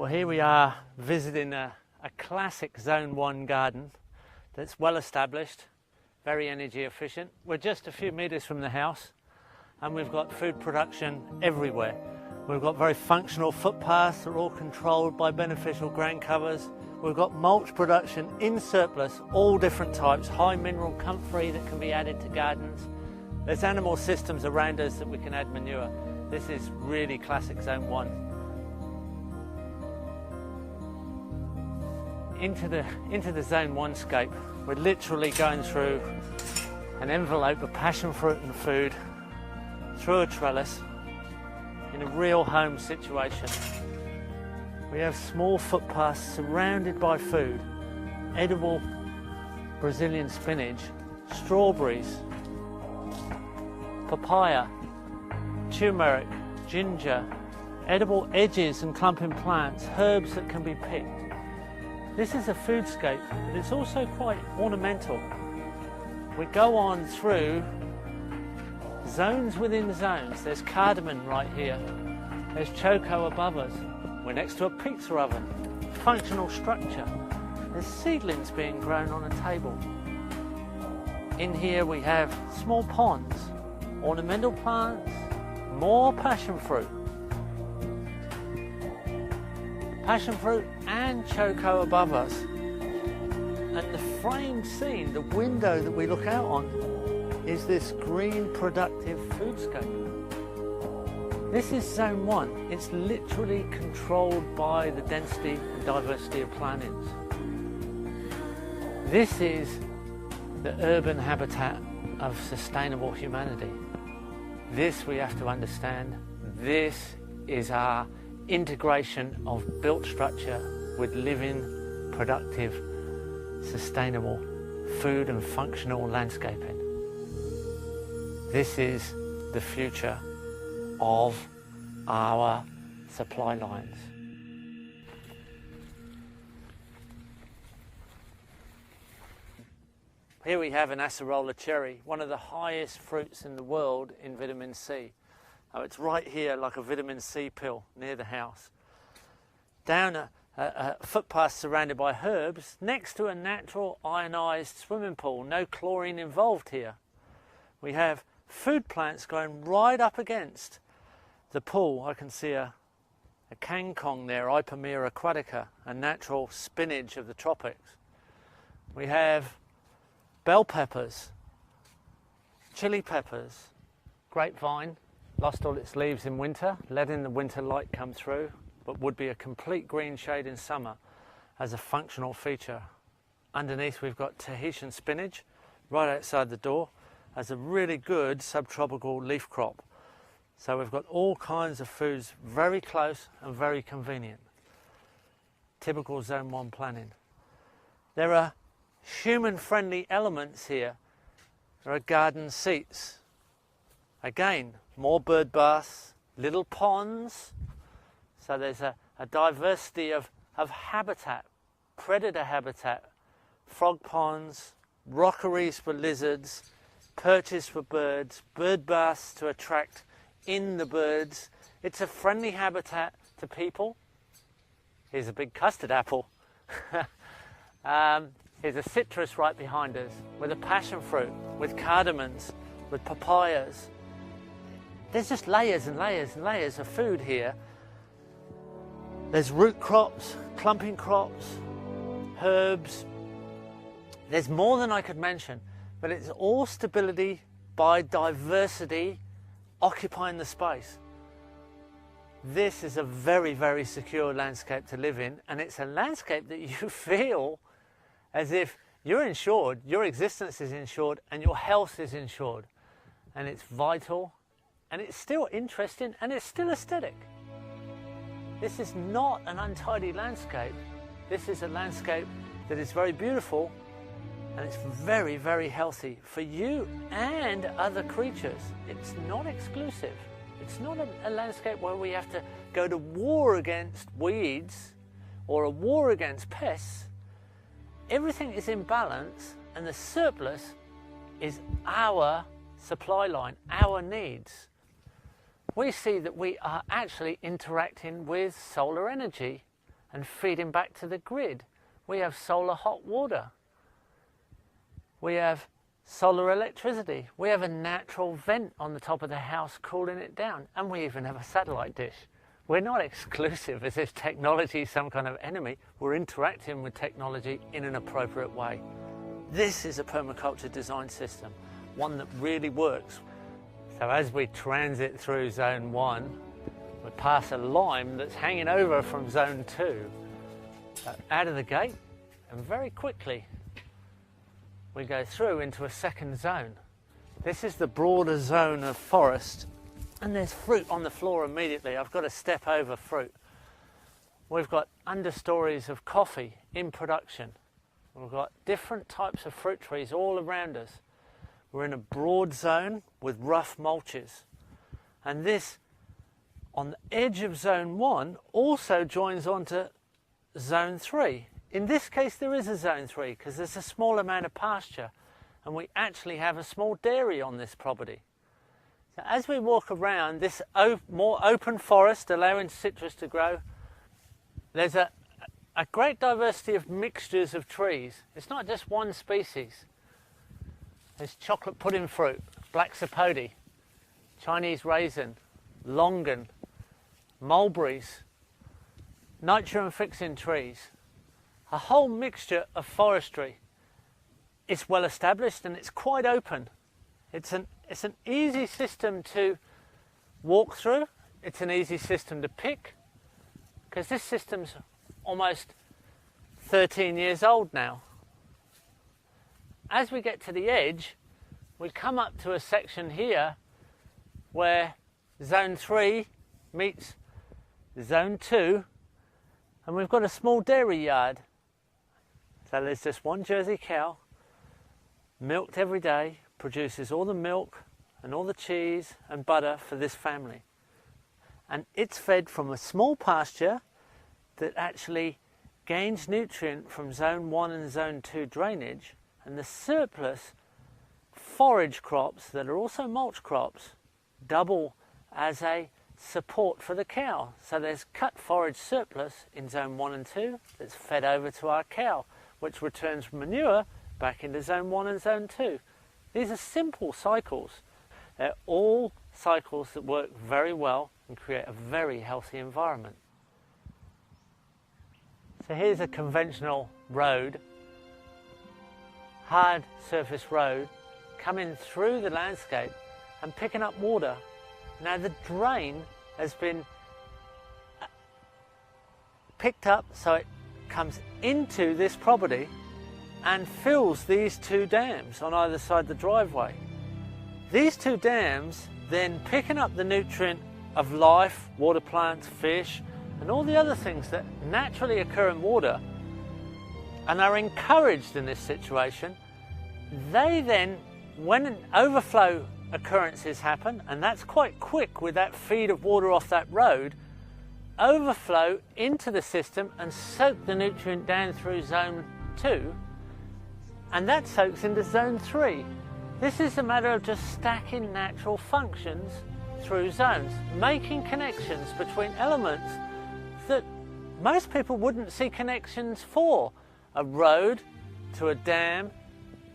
Well, here we are visiting a classic Zone 1 garden that's well established, very energy efficient. We're just a few metres from the house and we've got food production everywhere. We've got very functional footpaths that are all controlled by beneficial ground covers. We've got mulch production in surplus, all different types, high mineral comfrey that can be added to gardens. There's animal systems around us that we can add manure. This is really classic Zone 1. Into the Zone 1 scape, we're literally going through an envelope of passion fruit and food through a trellis in a real home situation. We have small footpaths surrounded by food, edible Brazilian spinach, strawberries, papaya, turmeric, ginger, edible edges and clumping plants, herbs that can be picked. This is a foodscape, but it's also quite ornamental. We go on through zones within zones. There's cardamom right here. There's choco above us. We're next to a pizza oven. Functional structure. There's seedlings being grown on a table. In here we have small ponds, ornamental plants, more passion fruit. Passion fruit and choco above us. And the framed scene, the window that we look out on, is this green productive foodscape. This is Zone 1. It's literally controlled by the density and diversity of plantings. This is the urban habitat of sustainable humanity. This we have to understand. This is our integration of built structure with living, productive, sustainable food and functional landscaping. This is the future of our supply lines. Here we have an acerola cherry, one of the highest fruits in the world in vitamin C. Oh, it's right here like a vitamin C pill near the house. Down a footpath surrounded by herbs, next to a natural ionized swimming pool, no chlorine involved here. We have food plants going right up against the pool. I can see a kangkong there, Ipomera aquatica, a natural spinach of the tropics. We have bell peppers, chili peppers, grapevine, lost all its leaves in winter, letting the winter light come through, but would be a complete green shade in summer as a functional feature. Underneath we've got Tahitian spinach right outside the door as a really good subtropical leaf crop. So we've got all kinds of foods very close and very convenient. Typical Zone 1 planning. There are human-friendly elements here. There are garden seats. Again, more bird baths, little ponds. So there's a diversity of habitat, predator habitat, frog ponds, rockeries for lizards, perches for birds, bird baths to attract in the birds. It's a friendly habitat to people. Here's a big custard apple. Here's a citrus right behind us with a passion fruit, with cardamoms, with papayas. There's just layers and layers and layers of food here. There's root crops, clumping crops, herbs. There's more than I could mention, but it's all stability by diversity occupying the space. This is a very, very secure landscape to live in, and it's a landscape that you feel as if you're insured, your existence is insured, and your health is insured. And it's vital, and it's still interesting, and it's still aesthetic. This is not an untidy landscape. This is a landscape that is very beautiful, and it's very, very healthy for you and other creatures. It's not exclusive. It's not a landscape where we have to go to war against weeds or a war against pests. Everything is in balance, and the surplus is our supply line, our needs. We see that we are actually interacting with solar energy and feeding back to the grid. We have solar hot water. We have solar electricity. We have a natural vent on the top of the house cooling it down. And we even have a satellite dish. We're not exclusive as if technology is some kind of enemy. We're interacting with technology in an appropriate way. This is a permaculture design system, one that really works. So as we transit through Zone 1, we pass a lime that's hanging over from Zone 2. Out of the gate, and very quickly we go through into a second zone. This is the broader zone of forest, and there's fruit on the floor immediately. I've got to step over fruit. We've got understories of coffee in production. We've got different types of fruit trees all around us. We're in a broad zone with rough mulches. And this, on the edge of Zone 1, also joins onto Zone 3. In this case, there is a Zone 3 because there's a small amount of pasture, and we actually have a small dairy on this property. So as we walk around this more open forest, allowing citrus to grow, there's a great diversity of mixtures of trees. It's not just one species. There's chocolate pudding fruit, black sapote, Chinese raisin, longan, mulberries, nitrogen fixing trees, a whole mixture of forestry. It's well established and it's quite open. It's an easy system to walk through. It's an easy system to pick because this system's almost 13 years old now. As we get to the edge, we come up to a section here where Zone 3 meets Zone 2, and we've got a small dairy yard. So there's just one Jersey cow, milked every day, produces all the milk and all the cheese and butter for this family. And it's fed from a small pasture that actually gains nutrient from Zone 1 and Zone 2 drainage, and the surplus forage crops that are also mulch crops double as a support for the cow. So there's cut forage surplus in Zone 1 and 2 that's fed over to our cow, which returns manure back into Zone 1 and Zone 2. These are simple cycles. They're all cycles that work very well and create a very healthy environment. So here's a conventional road, hard surface road, coming through the landscape and picking up water. Now the drain has been picked up so it comes into this property and fills these two dams on either side of the driveway. These two dams then picking up the nutrient of life, water plants, fish, and all the other things that naturally occur in water and are encouraged in this situation. They then, when an overflow occurrences happen, and that's quite quick with that feed of water off that road, overflow into the system and soak the nutrient down through Zone 2, and that soaks into Zone 3. This is a matter of just stacking natural functions through zones, making connections between elements that most people wouldn't see connections for. A road to a dam,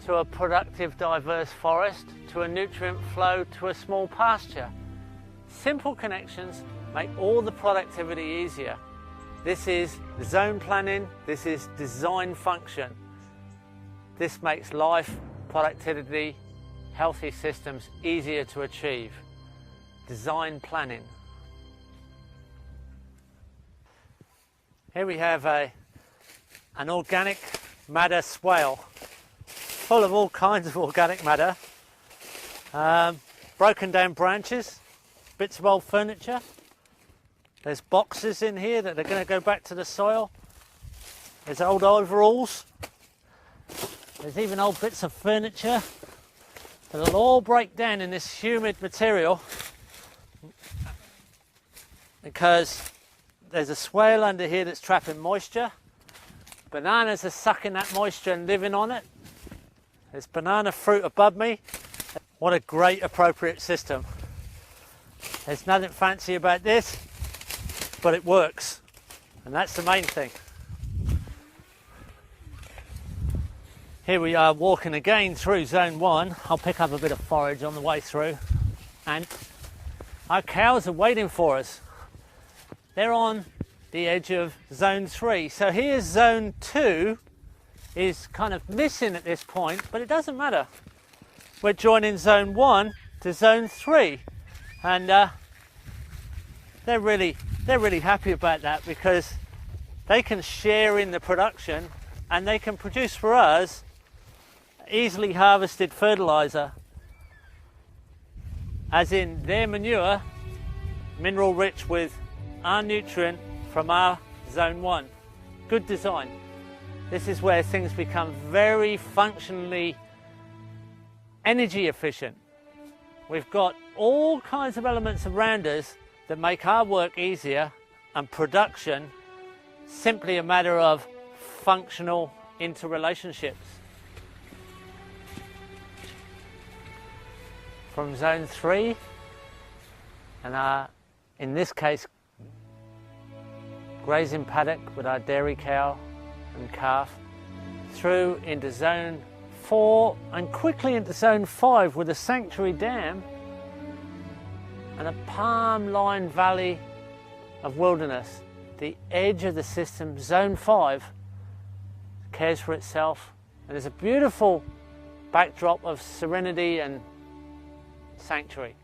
to a productive diverse forest, to a nutrient flow, to a small pasture. Simple connections make all the productivity easier. This is zone planning, this is design function. This makes life, productivity, healthy systems easier to achieve. Design planning. Here we have an organic matter swale, full of all kinds of organic matter, broken down branches, bits of old furniture. There's boxes in here that are going to go back to the soil. There's old overalls. There's even old bits of furniture that'll all break down in this humid material because there's a swale under here that's trapping moisture. Bananas are sucking that moisture and living on it. There's banana fruit above me. What a great appropriate system. There's nothing fancy about this, but it works. And that's the main thing. Here we are walking again through Zone 1. I'll pick up a bit of forage on the way through. And our cows are waiting for us. They're on the edge of Zone 3. So here's Zone 2 is kind of missing at this point, but it doesn't matter. We're joining Zone 1 to Zone 3. And they're really happy about that, because they can share in the production and they can produce for us easily harvested fertilizer, as in their manure, mineral rich with our nutrient from our Zone 1. Good design. This is where things become very functionally energy efficient. We've got all kinds of elements around us that make our work easier, and production simply a matter of functional interrelationships. From Zone 3, and in this case, grazing paddock with our dairy cow and calf, through into Zone 4 and quickly into Zone 5 with a sanctuary dam and a palm-lined valley of wilderness. The edge of the system, Zone 5, cares for itself, and there's a beautiful backdrop of serenity and sanctuary.